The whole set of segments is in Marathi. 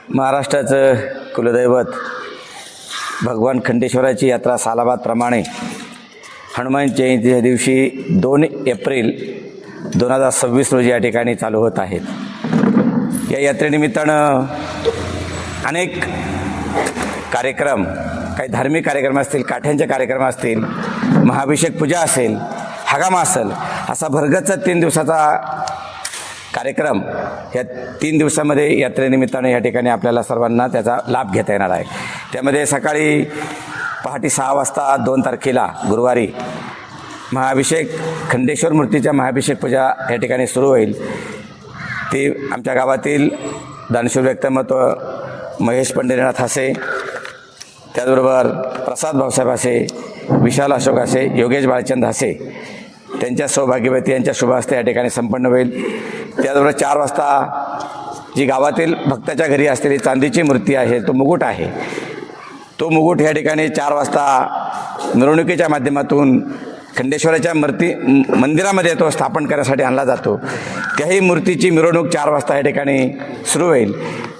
महाराष्ट्राचं कुलदैवत भगवान खंडेश्वराची यात्रा सालाबादप्रमाणे हनुमान जयंतीच्या दिवशी 2 एप्रिल 2026 रोजी या ठिकाणी चालू होत आहेत। या यात्रेनिमित्तानं अनेक कार्यक्रम, काही धार्मिक कार्यक्रम असतील, काठ्यांचे कार्यक्रम असतील, महाभिषेक पूजा असेल, हगामा असेल, असा भरगच्च 3 दिवसाचा कार्यक्रम या 3 दिवसामध्ये यात्रेनिमित्ताने या ठिकाणी आपल्याला सर्वांना त्याचा लाभ घेता येणार आहे। त्यामध्ये सकाळी पहाटे 6 वाजता 2 तारखेला गुरुवारी महाभिषेक खंडेश्वर मूर्तीच्या महाभिषेक पूजा या ठिकाणी सुरू होईल। ती आमच्या गावातील दानशूर व्यक्तिमत्व महेश पंढरीनाथ हसे, त्याचबरोबर प्रसाद भाऊसाहेब हसे, विशाल अशोक हसे, योगेश बाळचंद हसे त्यांच्या सौभाग्यवती यांच्या शुभ हस्ते या ठिकाणी संपन्न होईल। त्याचबरोबर 4 वाजता जी गावातील भक्ताच्या घरी असलेली चांदीची मूर्ती आहे, तो मुकुट आहे, तो मुकुट या ठिकाणी 4 वाजता मिरवणुकीच्या माध्यमातून खंडेश्वराच्या मंदिरामध्ये तो स्थापन करण्यासाठी आणला जातो। त्याही मूर्तीची मिरवणूक 4 वाजता या ठिकाणी सुरू होईल।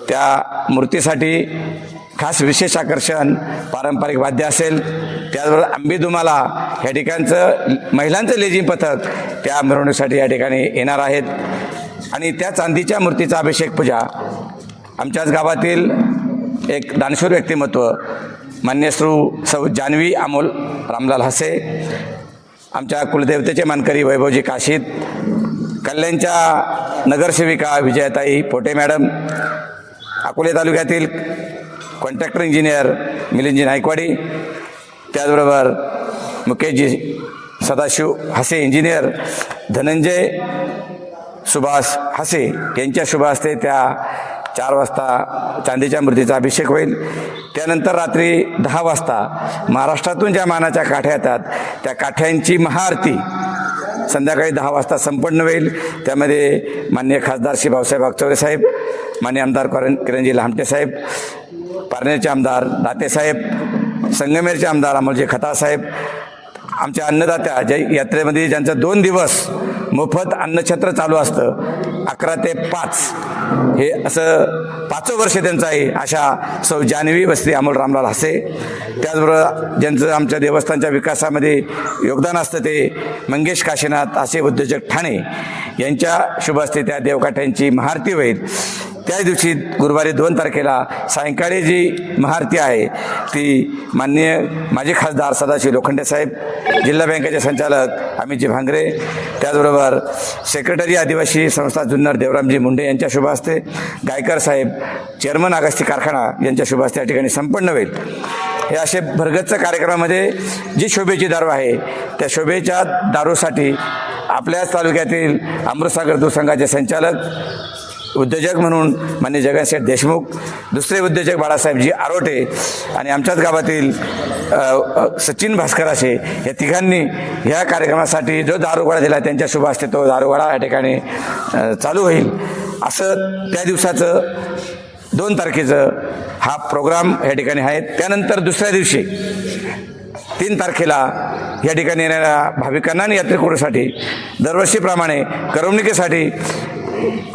त्या मूर्तीसाठी खास विशेष आकर्षण पारंपरिक वाद्य असेल, त्याचबरोबर आंबेदुमाला ह्या ठिकाणचं महिलांचं लेझिम पथक त्या मिरवणुकीसाठी या ठिकाणी येणार आहेत। आणि त्या चांदीच्या मूर्तीचा अभिषेक पूजा आमच्याच गावातील एक दानशूर व्यक्तिमत्व मान्य सौ जानवी अमोल रामलाल हसे, आमच्या कुलदेवतेचे मानकरी वैभवजी काशीद, कल्याणच्या नगरसेविका विजयताई पोटे मॅडम, अकोले तालुक्यातील कॉन्ट्रॅक्टर इंजिनियर मिलिंदजी नायकवाडी, त्याचबरोबर मुकेशजी सदाशिव हसे इंजिनियर, धनंजय सुभाष हसे यांच्या शुभ हस्ते त्या 4 वाजता चांदीच्या मूर्तीचा अभिषेक होईल। त्यानंतर रात्री 10 वाजता महाराष्ट्रातून ज्या मानाच्या काठ्या येतात त्या काठ्यांची महाआरती संध्याकाळी 10 वाजता संपन्न होईल। त्यामध्ये माननीय खासदार श्री भाऊसाहेब वागचौरे साहेब, माननीय आमदार किरणजी लहामटे साहेब, पारनेरचे आमदार दातेसाहेब, संगमेरचे आमदार अमोलजी खताळ साहेब, आमच्या अन्नदात्या ज्या यात्रेमध्ये ज्यांचं 2 दिवस मोफत अन्नछत्र चालू असतं 11 ते 5, हे असं 5वं वर्ष त्यांचं आहे, अशा सौ जानवी वस्ती अमोल रामलाल हसे, त्याचबरोबर ज्यांचं आमच्या देवस्थानच्या विकासामध्ये योगदान असतं ते मंगेश काशीनाथ असे उद्योजक ठाणे यांच्या शुभ हस्ते त्या देवकाठ्यांची महाआरती होईल। त्याच दिवशी गुरुवारी 2 तारखेला सायंकाळी जी महाआरती आहे ती माननीय माजी खासदार सदाशिव लोखंडे साहेब, जिल्हा बँकेचे संचालक अमितजी भांगरे, त्याचबरोबर सेक्रेटरी आदिवासी संस्था जुन्नर देवरामजी मुंडे यांच्या शुभ हस्ते, गायकर साहेब चेअरमन अगस्ती कारखाना यांच्या शुभ हस्ते या ठिकाणी संपन्न होईल। हे असे भरगच्च कार्यक्रमामध्ये जी शोभेची दारू आहे त्या शोभेच्या दारूसाठी आपल्याच तालुक्यातील अमृतसागर दूध संघाचे संचालक उद्योजक म्हणून माननीय जगनशेठ देशमुख, दुसरे उद्योजक बाळासाहेबजी आरोटे आणि आमच्याच गावातील सचिन भास्कर असे या तिघांनी ह्या कार्यक्रमासाठी जो दारुगोळा दिला त्यांच्या शुभ हस्ते तो दारुगोळा या ठिकाणी चालू होईल। असं त्या दिवसाचं 2 तारखेचं हा प्रोग्राम या ठिकाणी आहे। त्यानंतर दुसऱ्या दिवशी 3 तारखेला या ठिकाणी येणाऱ्या भाविकांना आणि यात्रेकरूंसाठी दरवर्षीप्रमाणे करमणुकीसाठी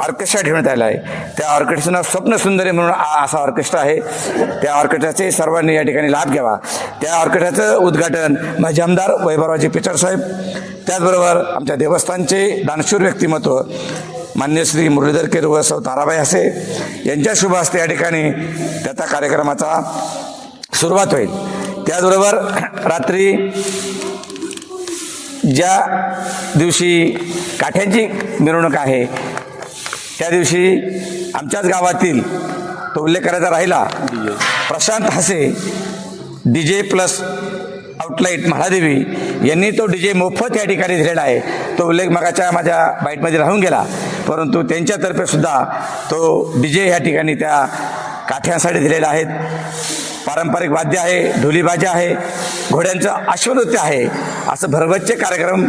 ऑर्केस्ट्रा ठेवण्यात आला आहे। त्या ऑर्केस्ट्राचं नाव स्वप्न सुंदरी म्हणून असा ऑर्केस्ट्रा आहे। त्या ऑर्केस्ट्राचे सर्वांनी या ठिकाणी लाभ घ्यावा। त्या ऑर्केस्ट्राचं उद्घाटन माजी आमदार वैभवरावजी पिचड साहेब, त्याचबरोबर आमच्या देवस्थानचे दानशूर व्यक्तिमत्व मान्य श्री मुरलीधर केरुळ सौ ताराबाई हसे यांच्या शुभ हस्ते या ठिकाणी त्याचा कार्यक्रमाचा सुरुवात होईल। त्याचबरोबर रात्री ज्या दिवशी काठ्यांची मिरवणूक आहे त्या दिवशी आमच्याच गावातील तो उल्लेख करायचा राहिला, प्रशांत हसे DJ प्लस आउटलाईट महादेवी यांनी तो DJ मोफत या ठिकाणी दिलेला आहे। तो उल्लेख मगाच्या माझ्या बाईटमध्ये राहून गेला, परंतु त्यांच्यातर्फे सुद्धा तो DJ या ठिकाणी त्या काठ्यांसाठी दिलेला आहे। पारंपरिक वाद्य आहे, ढोलीबाजी आहे, घोड्यांचं अश्वनृत्य आहे, असं भरगच्च कार्यक्रम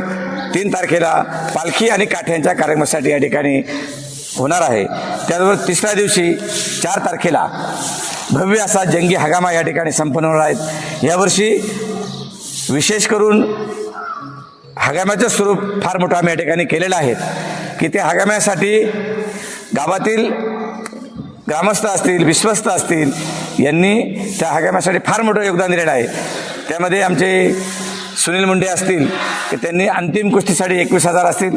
3 तारखेला पालखी आणि काठ्यांच्या कार्यक्रमासाठी या ठिकाणी होणार आहे। त्याचबरोबर 3ऱ्या दिवशी 4 तारखेला भव्य असा जंगी हगामा या ठिकाणी संपन्न होणार आहेत। यावर्षी विशेष करून हगाम्याचं स्वरूप फार मोठं आम्ही या ठिकाणी केलेलं आहे की त्या हगाम्यासाठी गावातील ग्रामस्थ असतील, विश्वस्त असतील, यांनी त्या हंगामासाठी फार मोठं योगदान दिलेलं आहे. त्यामध्ये आमचे सुनील मुंडे असतील की त्यांनी अंतिम कुस्तीसाठी 21,000 असतील.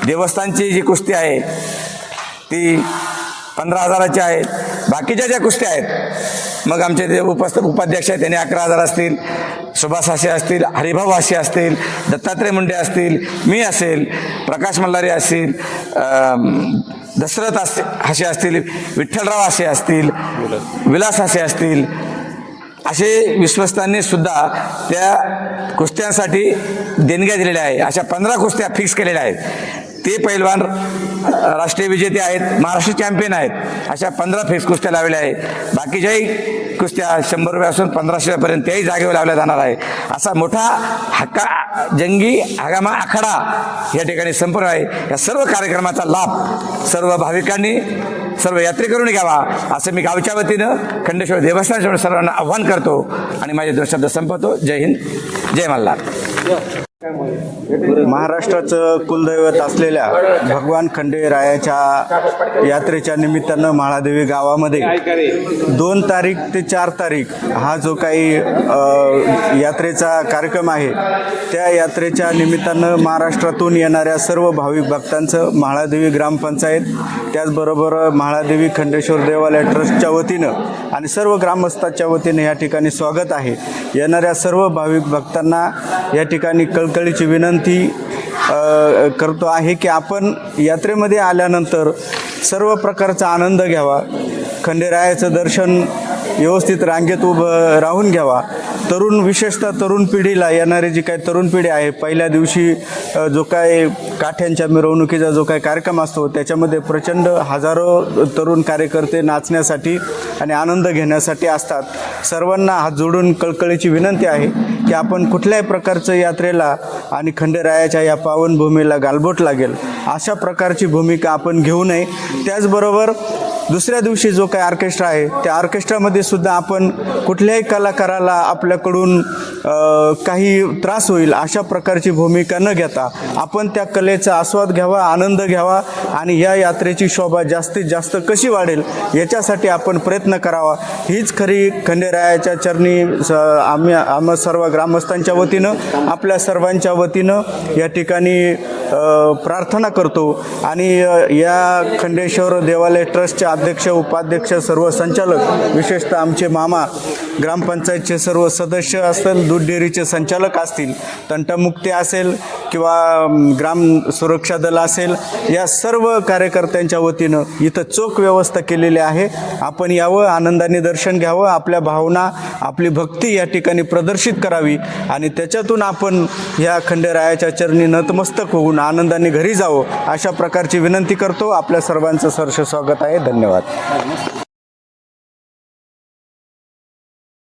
देवस्थानची जी कुस्ती आहे ती 15,000ची आहेत. बाकीच्या ज्या कुस्त्या आहेत, मग आमचे जे उपाध्यक्ष आहेत त्यांनी 11,000 असतील, सुभाष आशे असतील, हरिभाऊ आशे असतील, दत्तात्रय मुंडे असतील, मी असेल, प्रकाश मल्हारी असतील, दशरथ आशे असतील, विठ्ठलराव आशे असतील, विलास आशे असतील, असे विश्वस्तांनी सुद्धा त्या कुस्त्यांसाठी देणग्या दिलेल्या आहे. अशा 15 कुस्त्या फिक्स केलेल्या आहेत. ते पैलवान राष्ट्रीय विजेते आहेत, महाराष्ट्र चॅम्पियन आहेत. अशा 15 फिक्स कुस्त्या लावलेल्या आहेत. बाकीच्याही कुस्त्या 100 रुपयापासून 1500 त्याही जागेवर लावल्या जाणार आहे. असा मोठा जंगी हंगामा आखाडा या ठिकाणी संपन्न आहे. या सर्व कार्यक्रमाचा लाभ सर्व भाविकांनी, सर्व यात्रेकरूंनी घ्यावा असं मी गावच्या वतीनं खंडेश्वर देवस्थान सर्वांना आव्हान करतो आणि माझे 2 शब्द संपवतो. जय हिंद, जय मल्हार. महाराष्ट्राचं कुलदैवत असलेल्या भगवान खंडेरायाच्या यात्रेच्या निमित्तानं म्हाळादेवी गावामध्ये 2 तारीख ते 4 तारीख हा जो काही यात्रेचा कार्यक्रम आहे, त्या यात्रेच्या निमित्तानं महाराष्ट्रातून येणाऱ्या सर्व भाविक भक्तांचं म्हाळादेवी ग्रामपंचायत, त्याचबरोबर म्हाळादेवी खंडेश्वर देवालय ट्रस्टच्या वतीनं आणि सर्व ग्रामस्थांच्या वतीनं या ठिकाणी स्वागत आहे. येणाऱ्या सर्व भाविक भक्तांना या ठिकाणी कळकळीची विनंती करतो आहे की आपण यात्रेमध्ये आल्यानंतर सर्व प्रकारचा आनंद घ्यावा. खंडेरायाचं दर्शन व्यवस्थित रांगेत उभं राहून घ्यावा. विशेषतः तरुण पिढीला, येणारी जी काही तरुण पिढी आहे, पहिल्या दिवशी जो काय काठ्यांच्या मिरवणुकीचा जो काही कार्यक्रम असतो त्याच्यामध्ये प्रचंड हजारो तरुण कार्यकर्ते नाचण्यासाठी आणि आनंद घेण्यासाठी असतात. सर्वांना हात जोडून कळकळीची विनंती आहे की आपण कुठल्याही प्रकारचं यात्रेला आणि खंडेरायाच्या या पावनभूमीला गालबोट लागेल अशा प्रकारची भूमिका आपण घेऊ नये. त्याचबरोबर दुसऱ्या दिवशी जो काही ऑर्केस्ट्रा आहे त्या ऑर्केस्ट्रामध्ये सुद्धा आपण कुठल्याही कलाकाराला आपल्याकडून काही त्रास होईल अशा प्रकारची भूमिका न घेता आपण त्या कलेचा आस्वाद घ्यावा, आनंद घ्यावा आणि या यात्रेची शोभा जास्तीत जास्त कशी वाढेल याच्यासाठी आपण प्रयत्न करावा. हीच खरी खंडेरायाच्या चरणी आम्हा सर्व ग्रामस्थांच्या वतीनं, आपल्या सर्वांच्या वतीनं या ठिकाणी प्रार्थना करतो. आणि या खंडेश्वर देवालय ट्रस्टचे अध्यक्ष, उपाध्यक्ष, सर्व संचालक, विशेषतः आमचे मामा, ग्रामपंचायतचे सर्व सदस्य असतील, दूध डेअरीचे संचालक असतील, तंटामुक्ती असेल किंवा ग्राम सुरक्षा दल असेल, या सर्व कार्यकर्त्यांच्या वतीनं इथं चोख व्यवस्था केलेली आहे. आपण यावं, आनंदाने दर्शन घ्यावं, आपल्या भावना, आपली भक्ती या ठिकाणी प्रदर्शित करावी आणि त्याच्यातून आपण ह्या खंडेरायाच्या चरणी नतमस्तक होऊन आनंदाने घरी जावं अशा प्रकारची विनंती करतो. आपल्या सर्वांचं सहर्ष स्वागत आहे. धन्यवाद.